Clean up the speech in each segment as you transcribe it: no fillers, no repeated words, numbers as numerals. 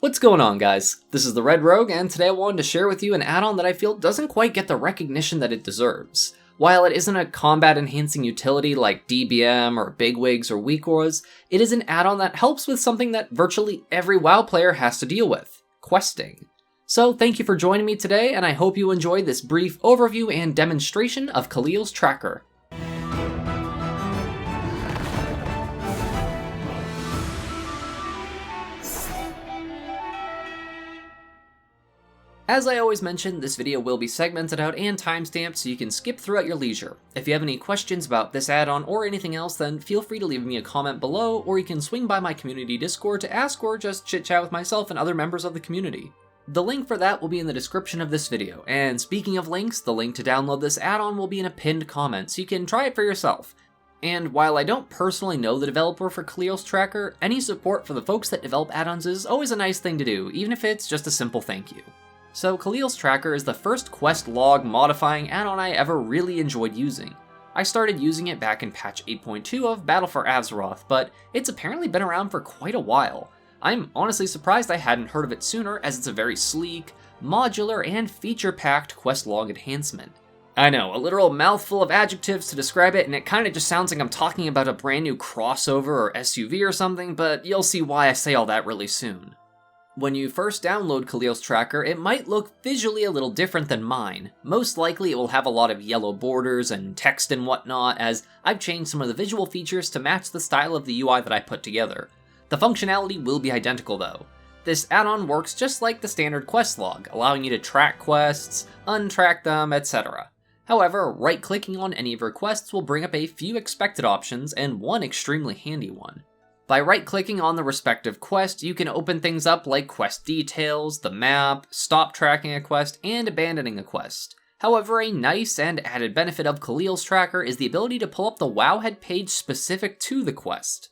What's going on, guys? This is the Red Rogue, and today I wanted to share with you an add-on that I feel doesn't quite get the recognition that it deserves. While it isn't a combat-enhancing utility like DBM or Bigwigs or Weak Auras, it is an add-on that helps with something that virtually every WoW player has to deal with: questing. So thank you for joining me today, and I hope you enjoyed this brief overview and demonstration of Kaliel's tracker. As I always mention, this video will be segmented out and timestamped so you can skip through at your leisure. If you have any questions about this add-on or anything else, then feel free to leave me a comment below, or you can swing by my community Discord to ask or just chit-chat with myself and other members of the community. The link for that will be in the description of this video, and speaking of links, the link to download this add-on will be in a pinned comment so you can try it for yourself. And while I don't personally know the developer for Kaliel's tracker, any support for the folks that develop add-ons is always a nice thing to do, even if it's just a simple thank you. So Kaliel's tracker is the first quest log modifying add-on I ever really enjoyed using. I started using it back in patch 8.2 of Battle for Azeroth, but it's apparently been around for quite a while. I'm honestly surprised I hadn't heard of it sooner, as it's a very sleek, modular, and feature-packed quest log enhancement. I know, a literal mouthful of adjectives to describe it, and it kinda just sounds like I'm talking about a brand new crossover or SUV or something, but you'll see why I say all that really soon. When you first download Kaliel's tracker, it might look visually a little different than mine. Most likely it will have a lot of yellow borders and text and whatnot, as I've changed some of the visual features to match the style of the UI that I put together. The functionality will be identical though. This add-on works just like the standard quest log, allowing you to track quests, untrack them, etc. However, right-clicking on any of your quests will bring up a few expected options and one extremely handy one. By right-clicking on the respective quest, you can open things up like quest details, the map, stop tracking a quest, and abandoning a quest. However, a nice and added benefit of Kaliel's tracker is the ability to pull up the Wowhead page specific to the quest.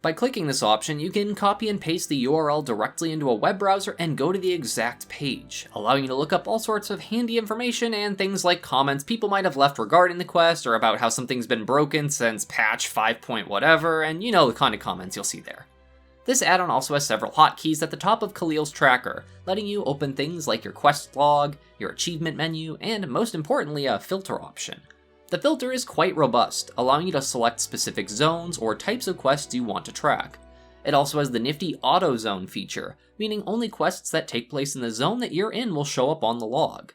By clicking this option, you can copy and paste the URL directly into a web browser and go to the exact page, allowing you to look up all sorts of handy information and things like comments people might have left regarding the quest, or about how something's been broken since patch 5 point whatever, and you know the kind of comments you'll see there. This add-on also has several hotkeys at the top of Kaliel's tracker, letting you open things like your quest log, your achievement menu, and most importantly, a filter option. The filter is quite robust, allowing you to select specific zones or types of quests you want to track. It also has the nifty auto zone feature, meaning only quests that take place in the zone that you're in will show up on the log.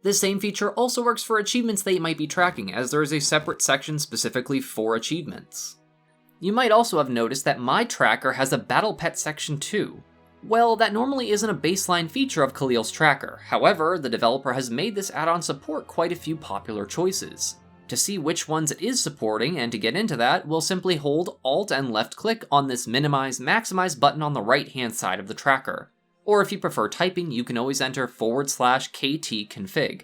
This same feature also works for achievements that you might be tracking, as there is a separate section specifically for achievements. You might also have noticed that my tracker has a battle pet section too. Well, that normally isn't a baseline feature of Kaliel's tracker. However, the developer has made this add-on support quite a few popular choices. To see which ones it is supporting, and to get into that, we'll simply hold Alt and left click on this minimize maximize button on the right hand side of the tracker. Or if you prefer typing, you can always enter /KT config.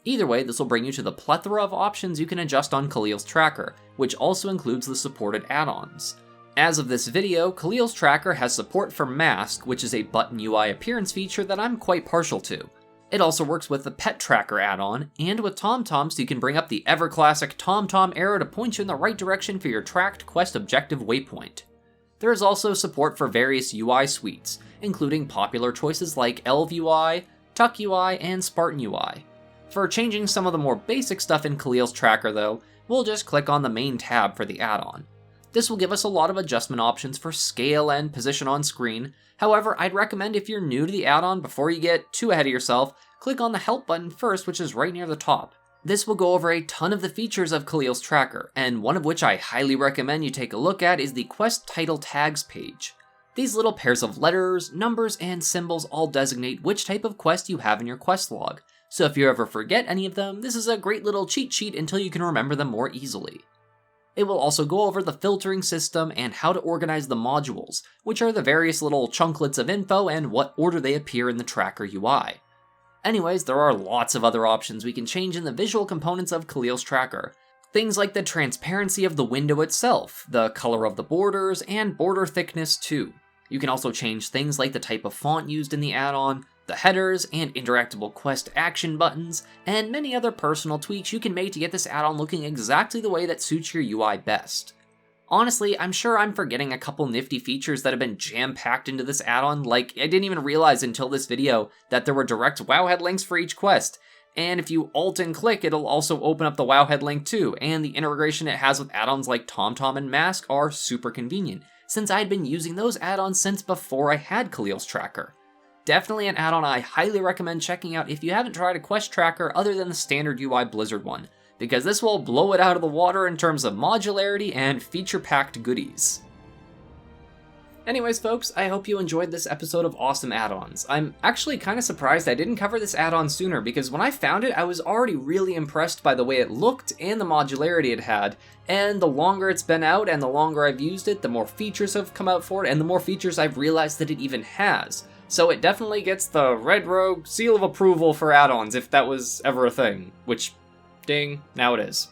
Either way, this will bring you to the plethora of options you can adjust on Kaliel's tracker, which also includes the supported add-ons. As of this video, Kaliel's tracker has support for Mask, which is a button UI appearance feature that I'm quite partial to. It also works with the Pet Tracker add-on, and with TomTom so you can bring up the ever-classic TomTom arrow to point you in the right direction for your tracked quest objective waypoint. There is also support for various UI suites, including popular choices like Elv UI, Tuck UI, and Spartan UI. For changing some of the more basic stuff in Kaliel's tracker though, we'll just click on the main tab for the add-on. This will give us a lot of adjustment options for scale and position on screen. However, I'd recommend if you're new to the add-on, before you get too ahead of yourself, click on the help button first, which is right near the top. This will go over a ton of the features of Kaliel's tracker, and one of which I highly recommend you take a look at is the quest title tags page. These little pairs of letters, numbers, and symbols all designate which type of quest you have in your quest log, so if you ever forget any of them, this is a great little cheat sheet until you can remember them more easily. It will also go over the filtering system and how to organize the modules, which are the various little chunklets of info and what order they appear in the tracker UI. Anyways, there are lots of other options we can change in the visual components of Kaliel's tracker. Things like the transparency of the window itself, the color of the borders, and border thickness too. You can also change things like the type of font used in the add-on, the headers, and interactable quest action buttons, and many other personal tweaks you can make to get this add-on looking exactly the way that suits your UI best. Honestly, I'm sure I'm forgetting a couple nifty features that have been jam-packed into this add-on, like I didn't even realize until this video that there were direct Wowhead links for each quest. And if you alt and click, it'll also open up the Wowhead link too, and the integration it has with add-ons like TomTom and Mask are super convenient, since I'd been using those add-ons since before I had Kaliel's tracker. Definitely an add-on I highly recommend checking out if you haven't tried a quest tracker other than the standard UI Blizzard one, because this will blow it out of the water in terms of modularity and feature-packed goodies. Anyways, folks, I hope you enjoyed this episode of Awesome Add-ons. I'm actually kind of surprised I didn't cover this add-on sooner, because when I found it, I was already really impressed by the way it looked and the modularity it had, and the longer it's been out and the longer I've used it, the more features have come out for it, and the more features I've realized that it even has. So it definitely gets the Red Rogue seal of approval for add-ons, if that was ever a thing, which, ding, now it is.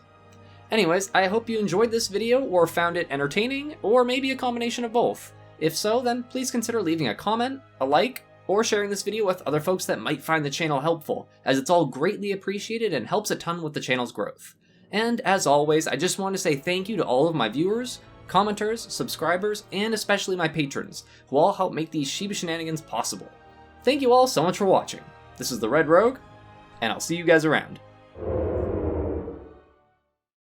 Anyways, I hope you enjoyed this video or found it entertaining, or maybe a combination of both. If so, then please consider leaving a comment, a like, or sharing this video with other folks that might find the channel helpful, as it's all greatly appreciated and helps a ton with the channel's growth. And as always, I just want to say thank you to all of my viewers, commenters, subscribers, and especially my patrons, who all help make these Shiba Shenanigans possible. Thank you all so much for watching. This is the Red Rogue, and I'll see you guys around.